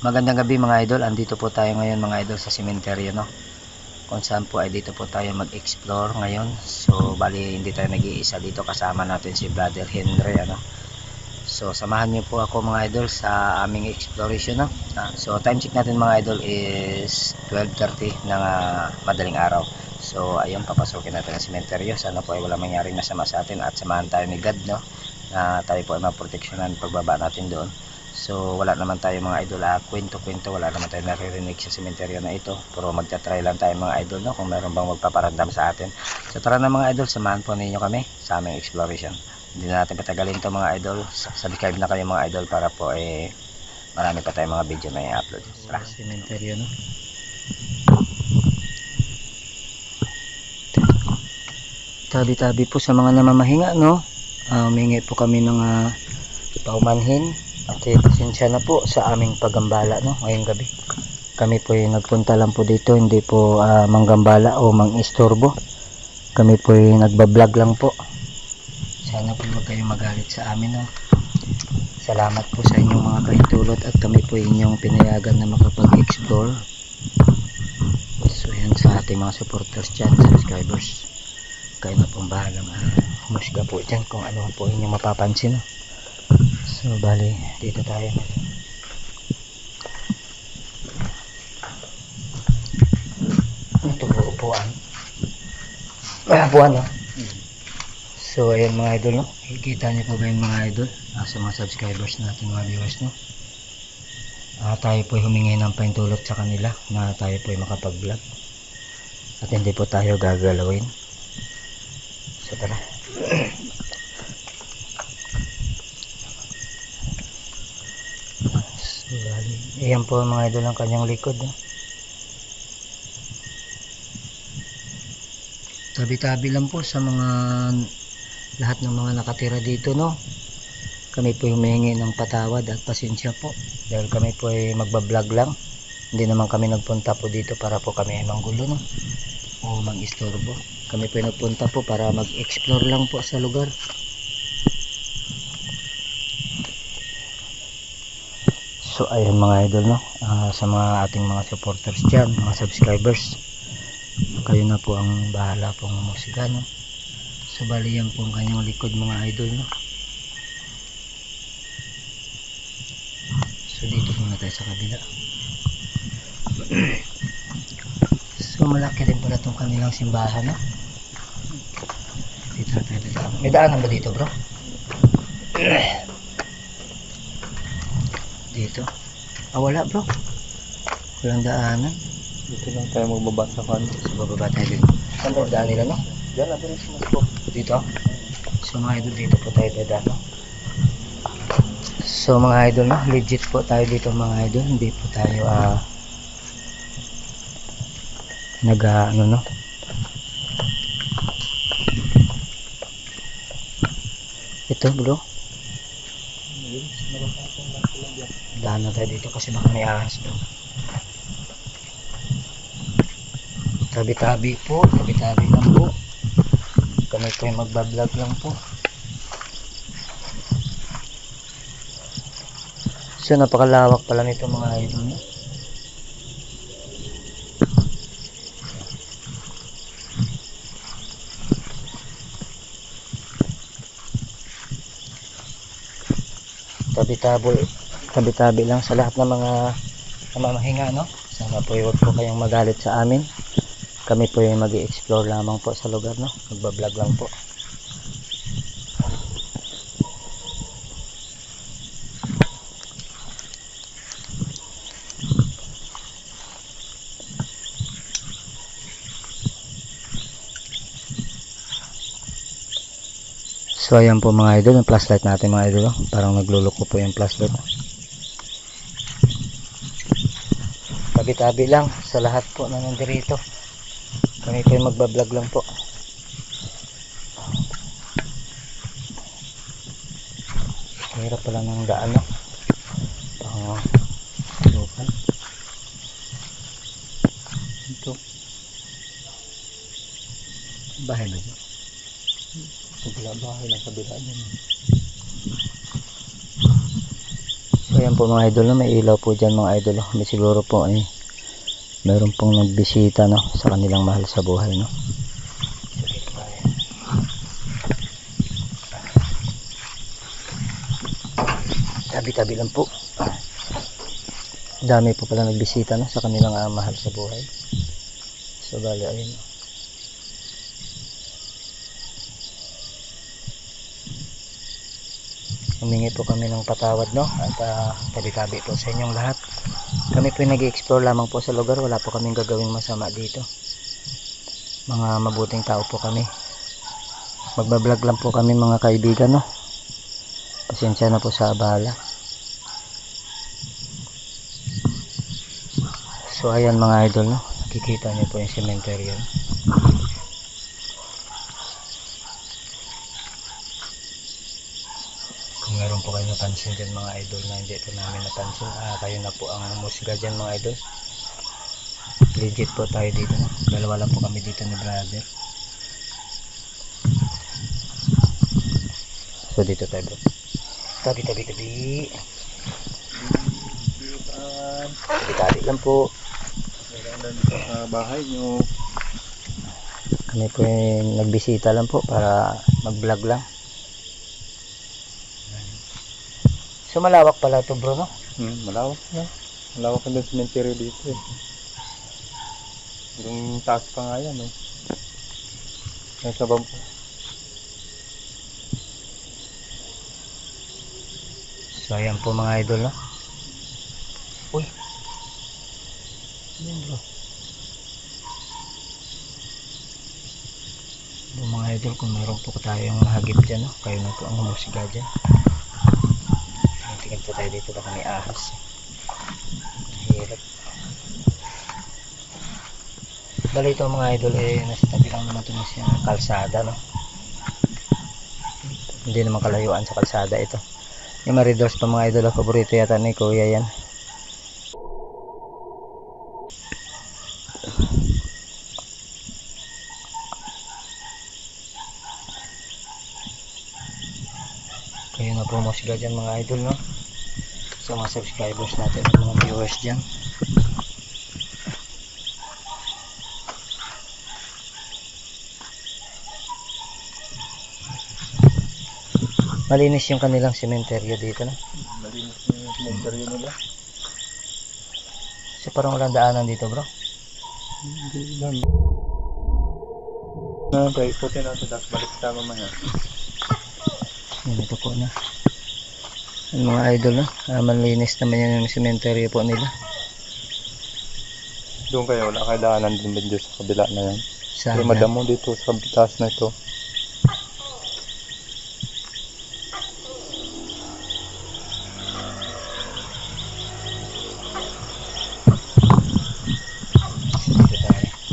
Magandang gabi mga idol, andito po tayo ngayon mga idol sa sementeryo, no? Kung saan po ay dito po tayo mag-explore ngayon. So bali hindi tayo nag-iisa dito, kasama natin si Brother Henry, ano? So samahan niyo po ako mga idol sa aming exploration, no? So time check natin mga idol is 12:30 ng madaling araw. So ayun, papasukin natin ang sementeryo. Sana po ay wala mangyaring masama sa atin at samahan tayo ni God, no? Na tayo po ay maproteksyonan pagbaba natin doon. So wala naman tayo mga idol, kwento-kwento, wala naman tayo naririnig sa sementeryo na ito. Pero magta-try lang tayo mga idol, no? Kung meron bang magpaparamdam sa atin. So tara na mga idol, samahan po ninyo kami sa aming exploration. Hindi na natin patagalin to mga idol. Subscribe na kayo mga idol para po marami pa tayong mga video na i-upload. Tara. Sementeryo, no? Tabi-tabi po sa mga namamahinga, no? Humingi po kami ng paumanhin. At pasensya na po sa aming paggambala, no? Ngayong gabi kami po ay nagpunta lang po dito, hindi po manggambala o mangistorbo. Kami po ay nagbablog lang po. Sana po wag kayong magalit sa amin, no? Salamat po sa inyong mga pahintulot at kami po inyong pinayagan na makapag-explore. So yan sa ating mga supporters dyan, subscribers, kayo na pong bahalang humusga po dyan kung ano po inyong mapapansin, no? So bali dito tayo. Ito po upuan. Upuan, no? So ayan mga idol, no? Kita niyo po ba yung mga idol sa mga subscribers natin, mga viewers, no? Tayo po humingi ng pahintulot sa kanila na tayo po makapag vlog at hindi po tayo gagalawin. So tara. Ayan po mga idol ang kanyang likod, no? Tabi-tabi lang po sa mga lahat ng mga nakatira dito, no? Kami po humihingi ng patawad at pasensya po dahil kami po ay magbablog lang. Hindi naman kami nagpunta po dito para po kami ay manggulo, no? O mag-istorbo. Kami po ay nagpunta po para mag-explore lang po sa lugar. So ayun mga idol, no? Sa mga ating mga supporters dyan, mga subscribers, kayo na po ang bahala pong musika, no? So bali yan po ang kanyang likod mga idol, no? So dito muna tayo sa kabila. So malaki rin pala itong kanilang simbahan, no? Dito tayo dito. May daanan ba dito, bro? Dito. Wala, bro. Walang daanan. Dito lang tayo magbaba sa kan. So bababa tayo dito. Saan ba daan nila, no? Diyan na din sa scope. Dito. So mga idol, dito po tayo dadaan, no? So mga idol, no? Legit po tayo dito mga idol. Hindi po tayo ano, no? Ito, bro. Daan na tayo dito kasi baka may ahas, bro. Tabi-tabi po, tabi-tabi lang po. Kami po yung magbablog lang po. So napakalawak pala nito mga idol, no? Tabi-tabi lang sa lahat ng mga namamahinga, no? Sana po huwag po kayong magalit sa amin. Kami po yung mag-i-explore lamang po sa lugar, no? Magbablog lang po. So ayan po mga idol, yung flashlight natin mga idol, no? Parang nagluluko po yung flashlight. Tabi-tabi lang sa lahat po na nandirito. Kami po yung magbablog lang po. Hirap pala ng daan, no? Lupan. Ito. Bahay ba dyan? Wala bahay lang kabila dyan. So ayan po mga idol, no? May ilaw po dyan mga idol, no? May siguro po ay meron pong nagbisita, no, sa kanilang mahal sa buhay, no. Tabi-tabi lang po. Dami po pala nagbisita, no, sa kanilang mahal sa buhay. So bali ayun, no. Humingi po kami ng patawad, no, at tabi-tabi po sa inyong lahat. Kami po nag-i-explore lamang po sa lugar, wala po kaming gagawing masama dito. Mga mabuting tao po kami. Magbablog lang po kami mga kaibigan, no. Pasensya na po sa abala. So ayan mga idol, no, nakikita niyo po yung cemetery. Kung meron po kayo napansin dyan mga idol na hindi po namin napansin, kayo na po ang musga dyan mga idol. Legit po tayo dito, no? Dalawa lang po kami dito ni brother. So dito tayo bro. Tabi. Tabi lang po. Sa bahay nyo. Kami po yung nagbisita lang po para mag-vlog lang. So malawak pala ito bro, no? Malawak na. Malawak na cemetery dito eh. Yung taas pa nga yan eh. Nasa bangko. So ayan po mga idol, no? Uy! Ayan bro. So, mga idol, kung meron po tayong hagip dyan, no? Kayo na po ang humusga dyan. Tingin po tayo dito, baka may ahas. Hirap. Bali ito mga idol, nasa tabi lang naman ito ng kalsada, no? Hindi naman kalayuan sa kalsada ito. Yung Maridos pa mga idol, paborito yata ni Kuya yan. Kayo na po musga dyan mga idol, no? Sa mga subscribers natin at mga viewers dyan. Malinis yung kanilang sementeryo dito, no? Malinis yung cemetery nila. So parang walang daanan dito bro. Hindi lang. Ikutin natin, tapos balik sa mamaya. Yan, ito po na. Yung mga idol, no? Malinis naman yan yung sementeryo po nila. Doon kayo, wala kayo daanan din medyo sa kabila na yan. Sana. Pero madamo dito sa taas na ito.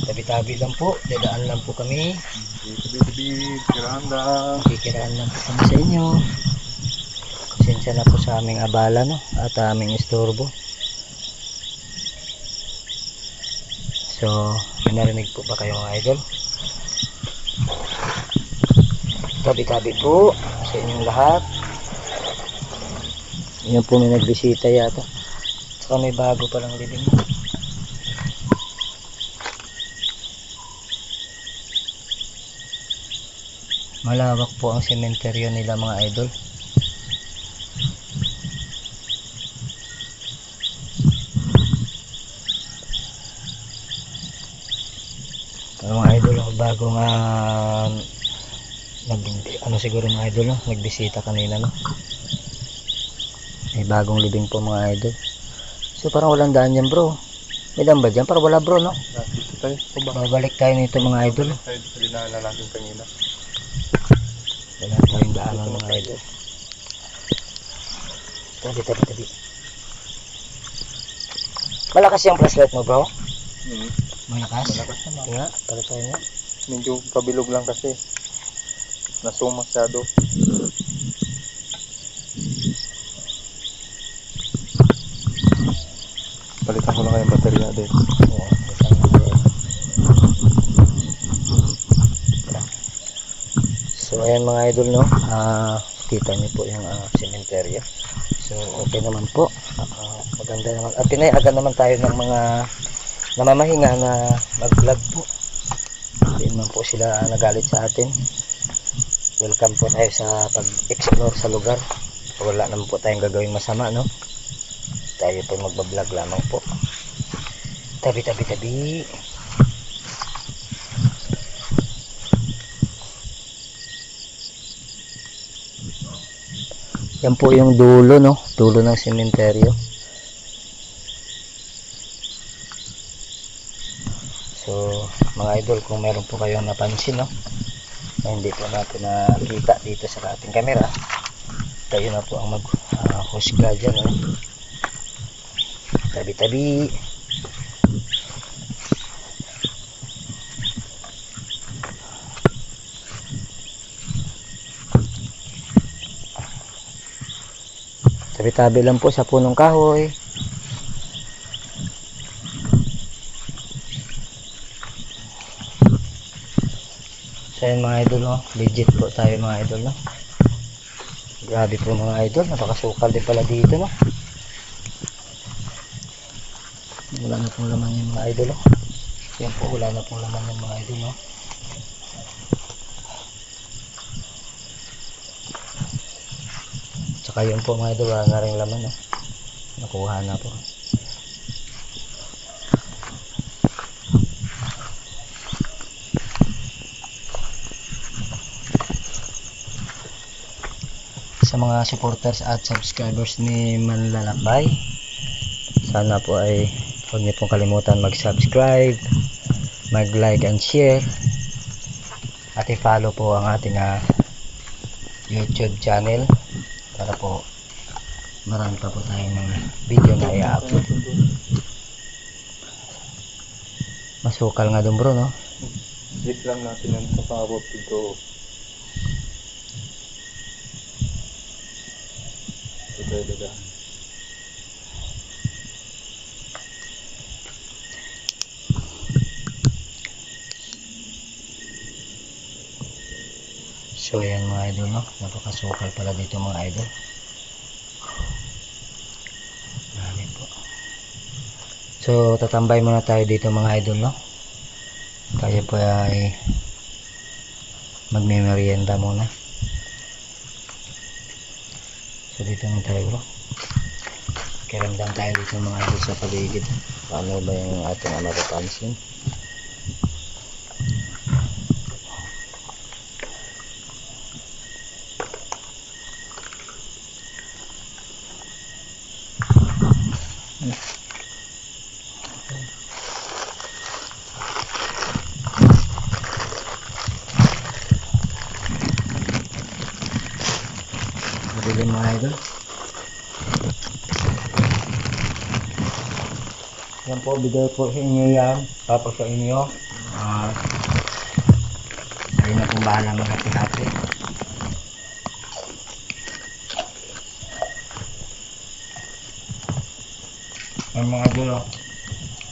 Tabi-tabi lang po, dadaan lang po kami. Tabi, tirahan lang. Kikiraan lang po kami sa inyo. Pasensya na po sa aming abala, no? At aming istorbo. So, may narinig po ba kayo mga idol? Tabi-tabi po sa inyong lahat. Yan po may nagbisita yata. Saka may bago palang living. Malawak po ang sementeryo nila mga idol. Mga idol, bagong siguro mga idol, no? Nagbisita kanina, no? May bagong living po mga idol. So parang walang daan yan bro. May daan ba dyan? Parang wala bro, no? Dito tayo. Babalik tayo nito mga idol. Tayo sa dinaanan natin kanina. Wala tayong daanan mga idol. Tabi. Malakas yung flashlight mo bro? Malakas? Malakas naman. Nga, pala tayo nga. Medyo kabilog lang kasi. Nasung masyado. Palitan ko lang kayong baterya din. Oo, isang so ayan mga idol, no? Kita niyo po yung cementerio. So okay naman po. Maganda naman. At pinayagan naman tayo ng mga namamahinga na mag-vlog po. Hindi naman po sila nagalit sa atin. Welcome po tayo sa pag-explore sa lugar. Wala naman po tayong gagawing masama, no? Tayo po magbablog lamang po. Tabi. Yan po yung dulo, no? Dulo ng sementeryo. So, mga idol, kung meron po kayong napansin, no? Na hindi po natin nakita dito sa ating camera, tayo na po ang mag-husga dyan, no? Tabi. Tabi-tabi lang po sa punong kahoy. So yun mga idol, no? Legit po tayo mga idol, no? Grabe po mga idol, napakasukal din pala dito, no? Wala na pong laman yung mga idol, no? Yan po, wala na pong laman yung mga idol, no? Tsaka yun po mga idol, wala na rin laman, no? Nakuha na po. Sa mga supporters at subscribers ni Manlalakbay, sana po ay huwag niyo pong kalimutan mag-subscribe, mag-like and share, at i-follow po ang ating YouTube channel para po marami pa po tayong mga video na i-upload. Masukal nga doon bro, no? Zip lang natin ang kapabot dito. Dada. So yan mga idol, no? Napakasukal pala dito mga idol. Marami po. So tatambay muna tayo dito mga idol, no? Tayo po ay magme-merienda muna. So dito na tayo bro. Kiramdam tayo dito mga idol sa paligid. Paano ba yung ating mapapansin? Madilim mga idol. Yan po, bigay po sa inyo yan. Tapos sa inyo. Ayun na pong bahala mga hati-hati. Ang mga idol,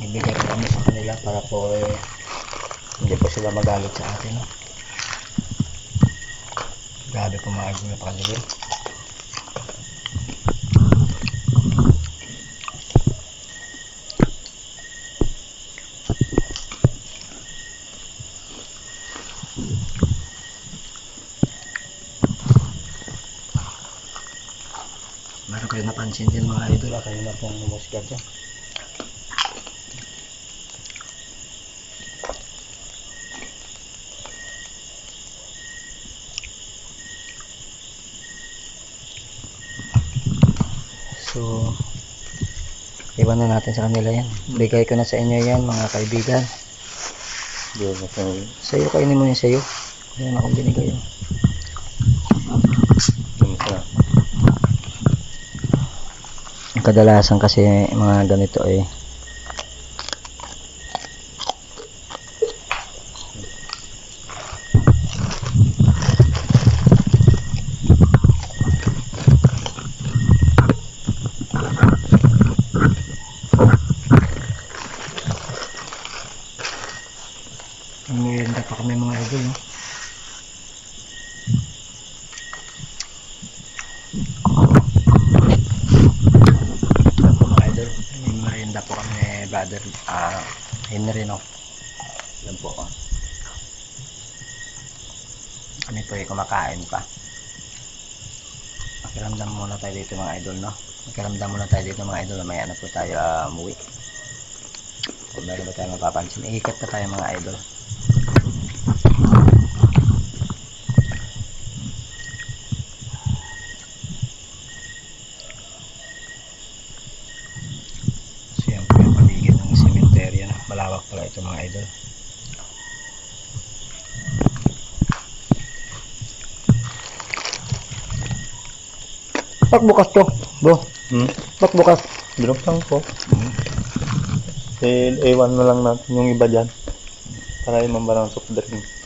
ibigay po kami sa kanila para po hindi po sila magalit sa atin. Grabe po mga idol na pagalilim. Meron kayo napansin din mga idol, kayo na pong humusga dyan. So iwan na natin sa kanila yan. Bigay ko na sa inyo yan mga kaibigan. Sa'yo, kainin mo yung sa'yo. Ayan akong binigay yun. Kadalasan kasi mga ganito ay merienda pa kami mga idol, no? Nagmerienda po kami ni Brother Henry, no? Yan po. Kami po ay kumakain pa. Makiramdam muna tayo dito mga idol, no? Makiramdam muna tayo dito mga idol. Mamaya na po tayo umuwi. Kung meron ba tayo mapapansin, iikot pa tayo mga idol. So yan po yung paligid ng sementeryo, no? Malawak pala ito mga idol. Bak bukas to, bro. Bak bukas. Drop lang po. Ewan na lang natin yung iba dyan. Para yung mambarang soft drink.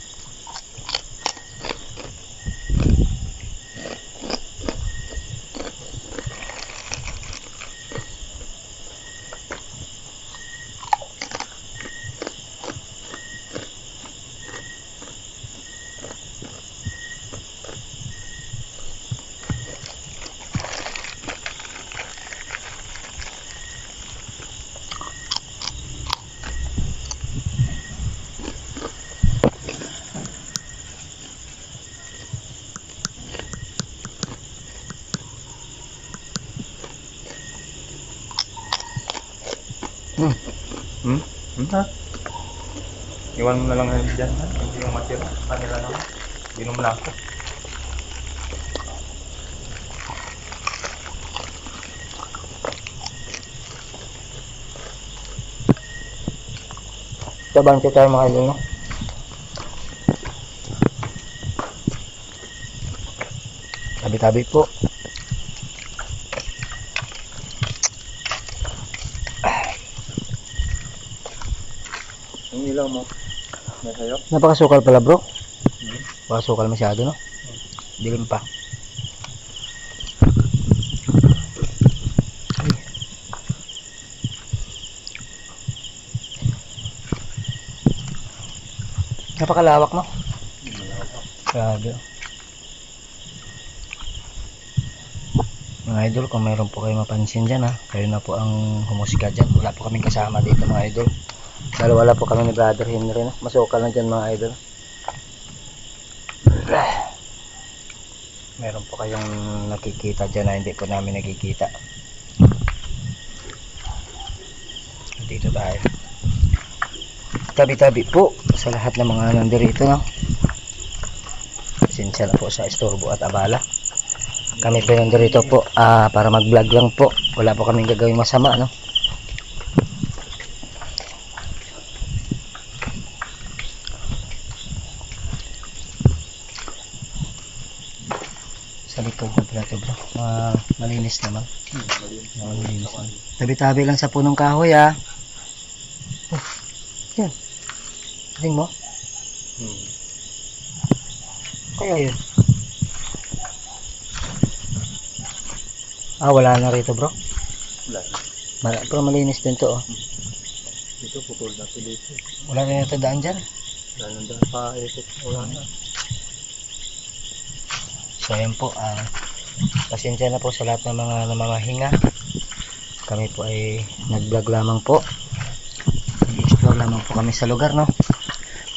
Ha? Iwan mo na lang yan dyan, ha? Hindi yung matira. Kanila naman. Inom na ako. Tabang tayo mga idol, no? Tabi-tabi po. Yung ilaw mo. Nasa'yo? Napakasukal pala, bro. Napakasukal masyado, no? Dilim pa. Napakalawak, no? Grabe. Mga idol, kung mayroon po kayo mapansin dyan, ha? Kayo na po ang humusga dyan. Wala po kaming kasama dito mga idol. Dahil wala po kami ni Brother Henry, no? Masukal na dyan mga idol. Meron po kayong nakikita dyan na hindi po namin nakikita. Dito tayo. Tabi-tabi po sa lahat ng mga nandirito, no? Pasensya na po sa istorbo at abala. Kami po nandirito po para mag-vlog lang po. Wala po kaming gagawing masama, no? Sa likod ko pala ito, bro. Malinis naman. Malinis naman. Tabi-tabi lang sa punong kahoy, ah. Oh, yan. Tingin mo? Kaya yun. Wala na rito, bro. Wala. Pero malinis din to, oh. Dito, putol na ito dito. Wala na ito daan dyan. Wala na dyan pa. Wala na. So ayan po, pasensya na po sa lahat ng mga namamahinga. Kami po ay nag-vlog lamang po. Nag-explore lamang po kami sa lugar, no?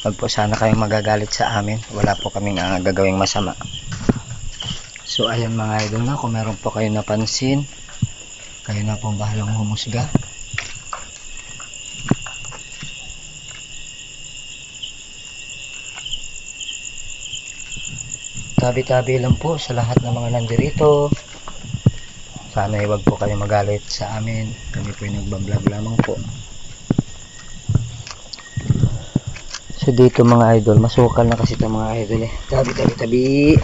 Wag po sana kayong magagalit sa amin. Wala po kaming gagawing masama. So ayan mga idol, na kung meron po kayong napansin, kayo na pong bahalang humusga. Tabi-tabi lang po sa lahat ng mga nandirito. Sana ay wag po kayo magalit sa amin. Kami po ay nagbablog lamang po. So dito mga idol, masukal na kasi itong mga idol, eh. Tabi.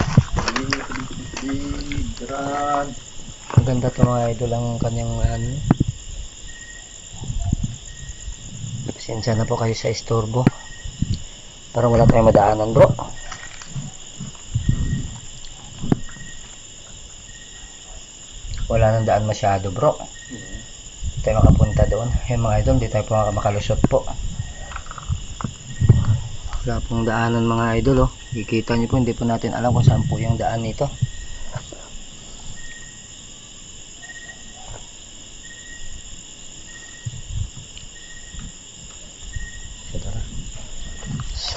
Ang ganda to mga idol, ang kanyang pasensya na po kayo sa istorbo. Parang wala tayong madaanan, bro. Wala nang daan masyado, bro. Hindi tayo makapunta doon. Yung mga idol, hindi tayo po makalusot po. Wala pong daanan mga idol, oh. Kikita nyo po, hindi po natin alam kung saan po yung daan nito.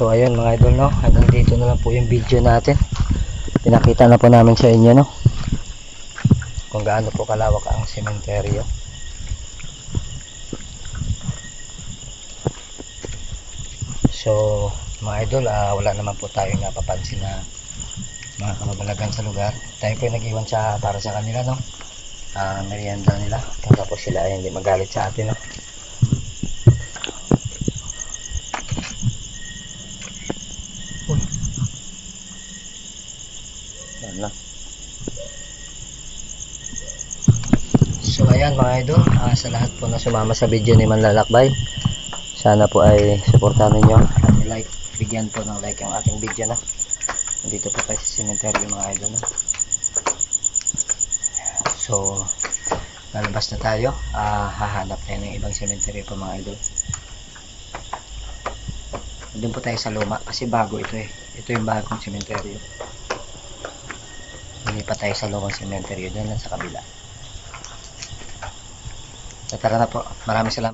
So ayun mga idol, no, hanggang dito na lang po yung video natin. Pinakita na po namin sa inyo, no, kung gaano po kalawak ang sementeryo. So mga idol, wala naman po tayong napapansin na mga kababalagan sa lugar. Tayo po nag-iwan para sa kanila, no, merienda nila, para po sila ay hindi magalit sa atin, no. Yan lang. So ayan mga idol, sa lahat po na sumama sa video ni Manlalakbay, sana po ay suportahan ninyo at like, bigyan po ng like yung ating video, na dito po tayo sa cemetery mga idol, na. So lalabas na tayo, hahanap tayo ng ibang cemetery po mga idol. Doon po tayo sa luma kasi bago ito eh, ito yung bagong cemetery. Hindi pa tayo sa lumang cemetery, doon lang sa kabila. So tara na po, maraming salamat.